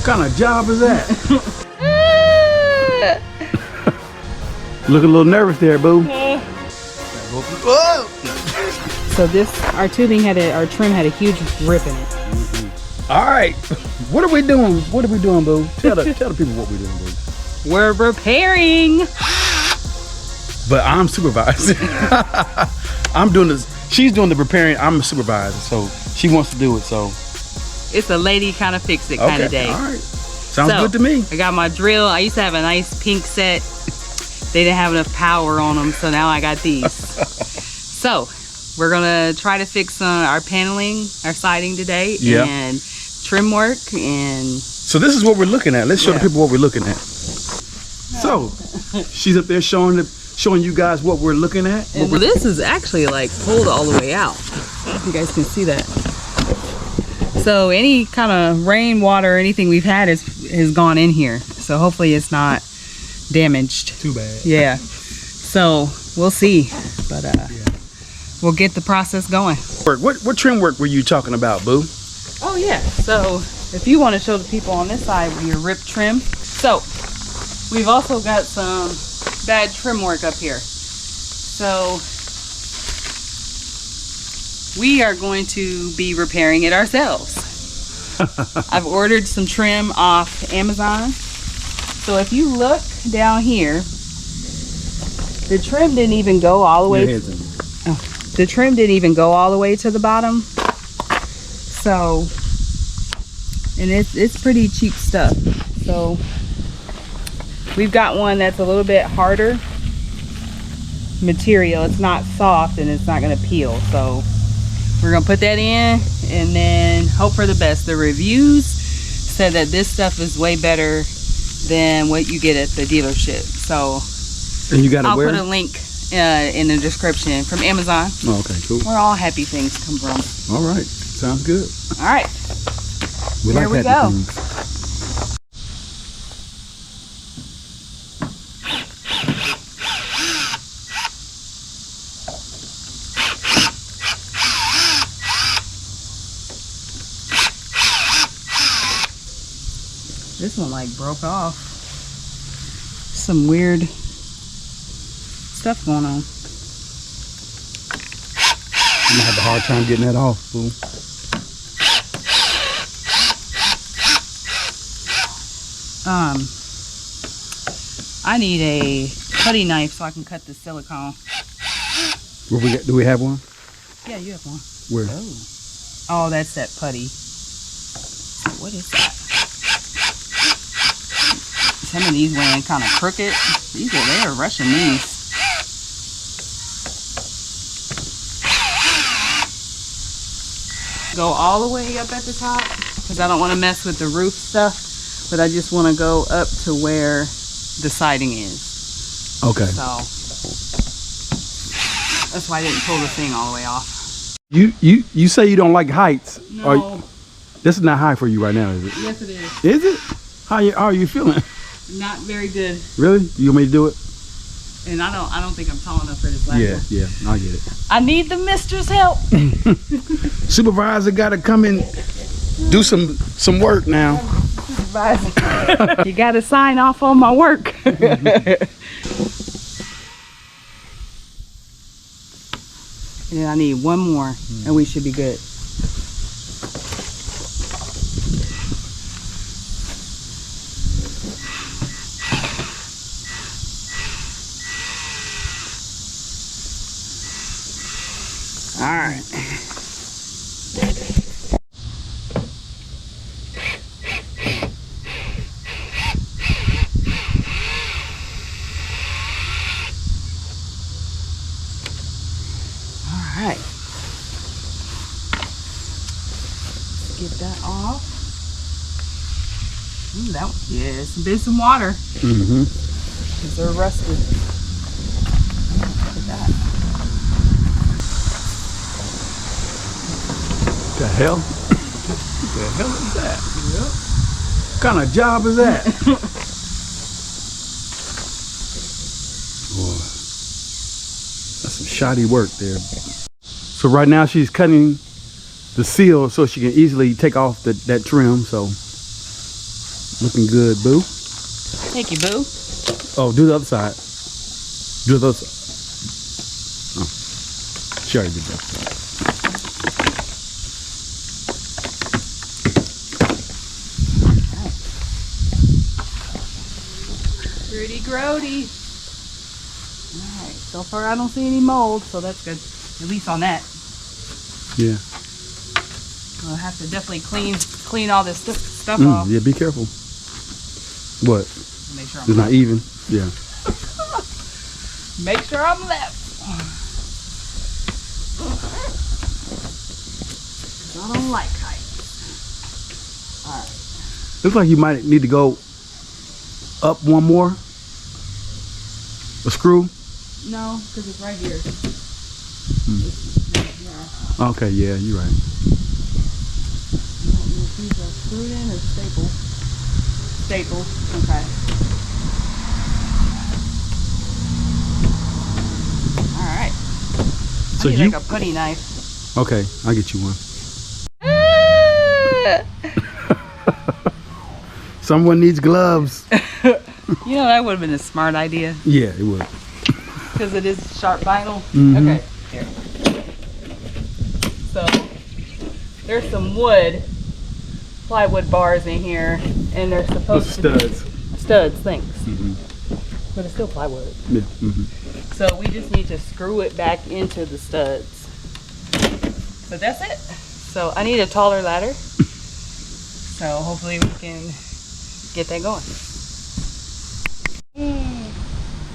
kind of job is that? Look a little nervous there, boo. So our trim had a huge rip in it. All right, what are we doing? What are we doing, boo? Tell the people what we're doing, boo. We're repairing. But I'm supervising. I'm doing this. She's doing the preparing. I'm a supervisor, so she wants to do it. So it's a lady kind of fix it kind of day. All right, sounds good to me. I got my drill. I used to have a nice pink set. They didn't have enough power on them, so now I got these. So we're gonna try to fix our paneling, our siding today, and trim work. And so this is what we're looking at. Let's show the people what we're looking at. So she's up there showing you guys what we're looking at. And this is actually like pulled all the way out. You guys can see that. So any kind of rain, water, or anything we've had has gone in here. So hopefully it's not damaged. Too bad. Yeah. So we'll see, but we'll get the process going. What trim work were you talking about, boo? Oh yeah. So if you want to show the people on this side your rip trim. So we've also got some bad trim work up here. So we are going to be repairing it ourselves. I've ordered some trim off Amazon. So if you look down here, the trim didn't even go all the way. The trim didn't even go all the way to the bottom. So, and it's pretty cheap stuff. So we've got one that's a little bit harder material. It's not soft and it's not going to peel. So we're going to put that in and then hope for the best. The reviews said that this stuff is way better than what you get at the dealership. So and you got I'll put a link in the description from Amazon. Oh, okay, cool. Where all happy things come from. All right, sounds good. All right, here we go. This one like broke off. Some weird stuff going on. I'm gonna have a hard time getting that off, fool. I need a cutting knife so I can cut the silicone. Do we have one? Yeah, you have one. Where? Oh, that's that putty. What is that? Some of these went kind of crooked. They are rushing these. Go all the way up at the top because I don't want to mess with the roof stuff, but I just want to go up to where the siding is. Okay. So that's why I didn't pull the thing all the way off. You say you don't like heights. No. This is not high for you right now, is it? Yes, it is. Is it? How are you feeling? Not very good. Really? You want me to do it? And I don't think I'm tall enough for this last one. Yeah, I get it. I need the mistress' help. Supervisor got to come and do some work now. Supervisor, you got to sign off on my work. And then I need one more, and we should be good. All right. All right. Get that off. Ooh, it's been some water. Mm-hmm. Because they're rusted. Look at that. The hell? What the hell is that? Yep. What kind of job is that? Boy, that's some shoddy work there. So right now she's cutting the seal so she can easily take off that trim. So Looking good, boo. Thank you, boo. Oh, do the other side. Do the other side. Oh, she already did that. Pretty grody. Alright, so far I don't see any mold, so that's good. At least on that. Yeah. I'll have to definitely clean all this stuff off. Yeah, be careful. What? Make sure It's not even. Yeah. Make sure I'm left. I don't like heights. Alright. Looks like you might need to go up one more. A screw. No, because it's right here. Yeah. Okay, yeah, you're right. These are screwed in or stapled? Stapled. Okay. Alright. So I need you like a putty knife. Okay, I'll get you one. Someone needs gloves. You know, that would have been a smart idea. Yeah, it would. Because it is sharp vinyl. Okay, here. So, there's some plywood bars in here, and they're supposed to be studs, thanks. But it's still plywood. Yeah. So we just need to screw it back into the studs. So that's it. So I need a taller ladder. So hopefully we can get that going.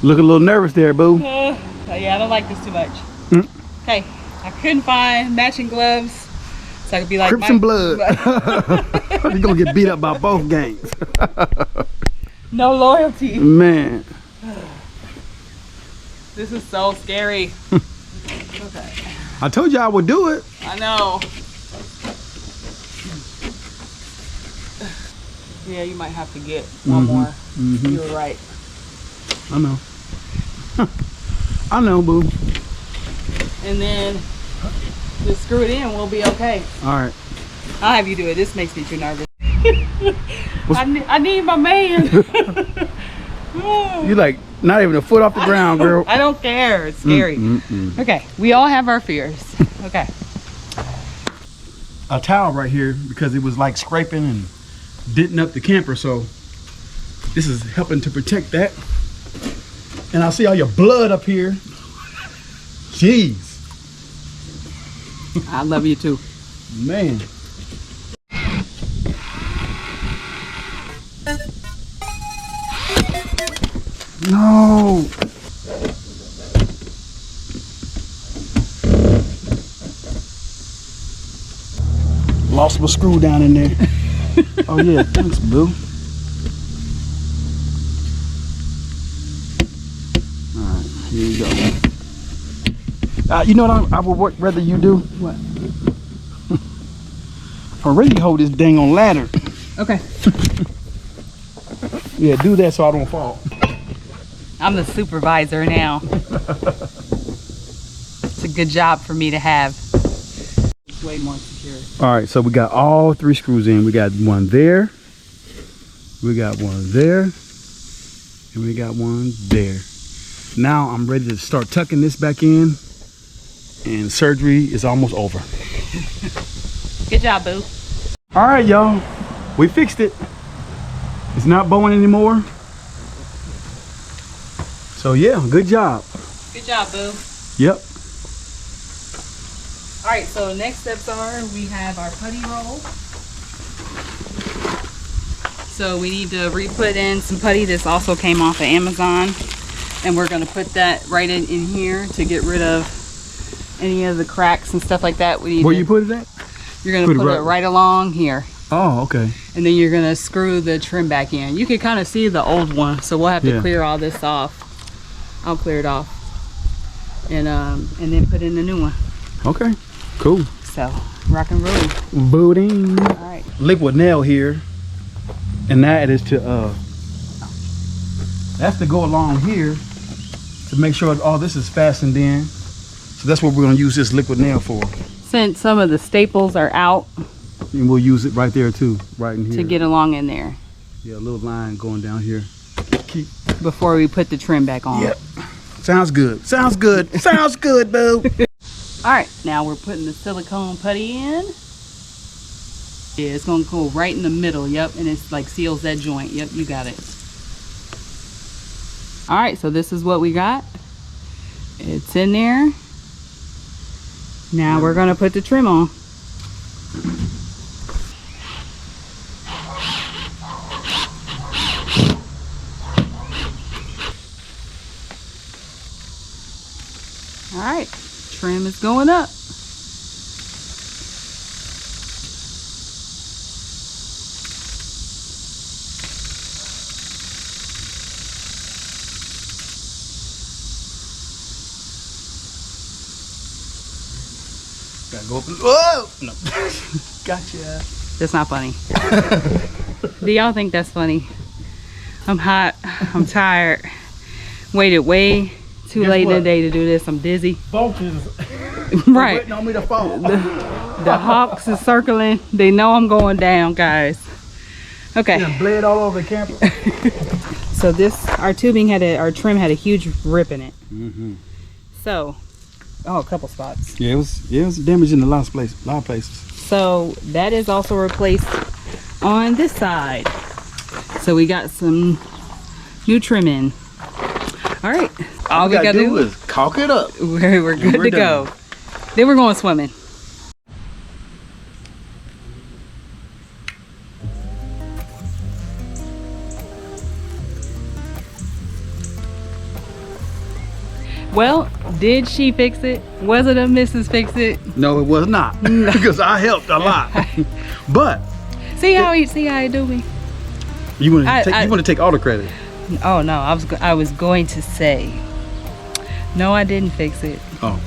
Look a little nervous there, boo. Yeah, I don't like this too much. Okay, I couldn't find matching gloves, so I could be like Crips and blood. You're gonna get beat up by both gangs. No loyalty. Man. This is so scary. Okay. I told you I would do it. I know. Yeah, you might have to get one more. You were right. I know. I know, boo. And then just screw it in, we'll be okay. All right. I'll have you do it. This makes me too nervous. I need my man. You like not even a foot off the ground, girl. I don't care. It's scary. Okay, we all have our fears. Okay. A towel right here because it was like scraping and denting up the camper, so this is helping to protect that. And I see all your blood up here. Jeez. I love you too. Man. No. Lost my screw down in there. Oh yeah, thanks, boo. Alright, here you go. You know what I would rather you do? What? I'd rather hold this dang on ladder. Okay. Yeah, do that so I don't fall. I'm the supervisor now. It's a good job for me to have. It's way more secure. All right, so we got all 3 screws in. We got one there, we got one there, and we got one there. Now I'm ready to start tucking this back in, and surgery is almost over. Good job, boo. All right, y'all, we fixed it. It's not bowing anymore. So yeah, good job. Good job, boo. Yep. All right, so next steps are we have our putty roll. So we need to re-put in some putty. This also came off of Amazon. And we're gonna put that right in here to get rid of any of the cracks and stuff like that. We need Where you put it at? You're gonna put it right along here. Oh, okay. And then you're gonna screw the trim back in. You can kind of see the old one, so we'll have to clear all this off. I'll clear it off. And then put in the new one. Okay, cool. So, rock and roll. Booting. All right. Liquid nail here. And that is to, that's to go along here to make sure all this is fastened in. So that's what we're gonna use this liquid nail for. Since some of the staples are out, and we'll use it right there too, right in here. to get along in there. Yeah, a little line going down here. Keep. Before we put the trim back on. Yep. Sounds good. Sounds good. Sounds good, boo. All right, now we're putting the silicone putty in. Yeah, it's gonna go right in the middle. Yep, and it's like seals that joint. Yep, you got it. All right, so this is what we got. It's in there. Now we're gonna put the trim on. All right, trim is going up. Gotta go up. Whoa! No. Gotcha. That's not funny. Do y'all think that's funny? I'm hot. I'm tired. Waited way too late in the day to do this. I'm dizzy. Vultures. Right. Waiting on me to fall. The hawks is circling. They know I'm going down, guys. Okay. Yeah, bled all over the camper. So our tubing our trim had a huge rip in it. So, a couple spots. Yeah, it was damaged in a lot of places. So that is also replaced on this side. So we got some new trim in. All right. All we gotta do is caulk it up. We're good to go. Then we're going swimming. Well, did she fix it? Was it a Mrs. Fix It? No, it was not. Because I helped a lot. But see how he do me. You want to take all the credit. Oh no, I was going to say, no, I didn't fix it. Oh.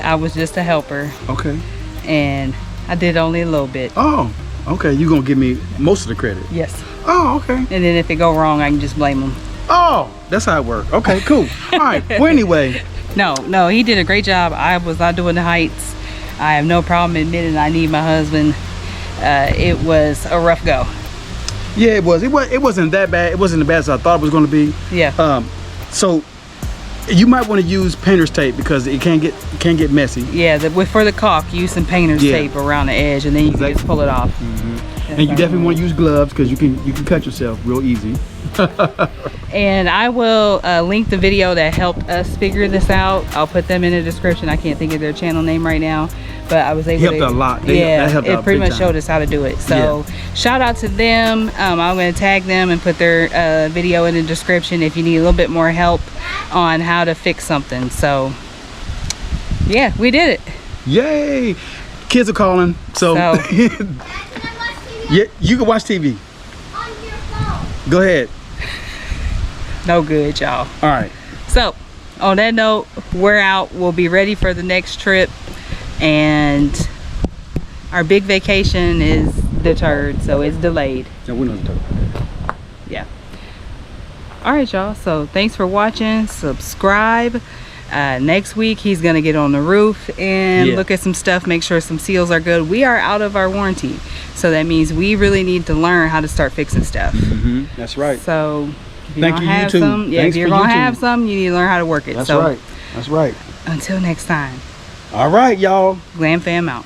I was just a helper. Okay. And I did only a little bit. Oh, okay. You gonna give me most of the credit? Yes. Oh, okay. And then if it go wrong, I can just blame him. Oh, that's how it works. Okay, cool. All right. Well, anyway. No, he did a great job. I was not doing the heights. I have no problem admitting I need my husband. It was a rough go. Yeah, it was. It wasn't that bad. It wasn't as bad as I thought it was going to be. Yeah. So you might want to use painter's tape because it can get messy. Yeah. For the caulk, use some painter's tape around the edge, and then you can just pull it off. And you definitely want to use gloves because you can cut yourself real easy. And I will link the video that helped us figure this out. I'll put them in the description. I can't think of their channel name right now, but I was able to. Helped a lot. That helped it out pretty big much time. showed us how to do it. So shout out to them. I'm going to tag them and put their video in the description if you need a little bit more help on how to fix something. So yeah, we did it. Yay! Kids are calling. So yeah, you can watch TV. On your phone. Go ahead. No good, y'all. All right. So on that note, we're out. We'll be ready for the next trip, and our big vacation is deterred, so it's delayed. Yeah, we know the talk. Yeah. All right, y'all. So thanks for watching. Subscribe. Next week he's gonna get on the roof and look at some stuff, make sure some seals are good. We are out of our warranty, so that means we really need to learn how to start fixing stuff. That's right. So if Thank you, YouTube. if you're gonna have some, you need to learn how to work it. That's right. That's right. Until next time. All right, y'all. GlamFam out.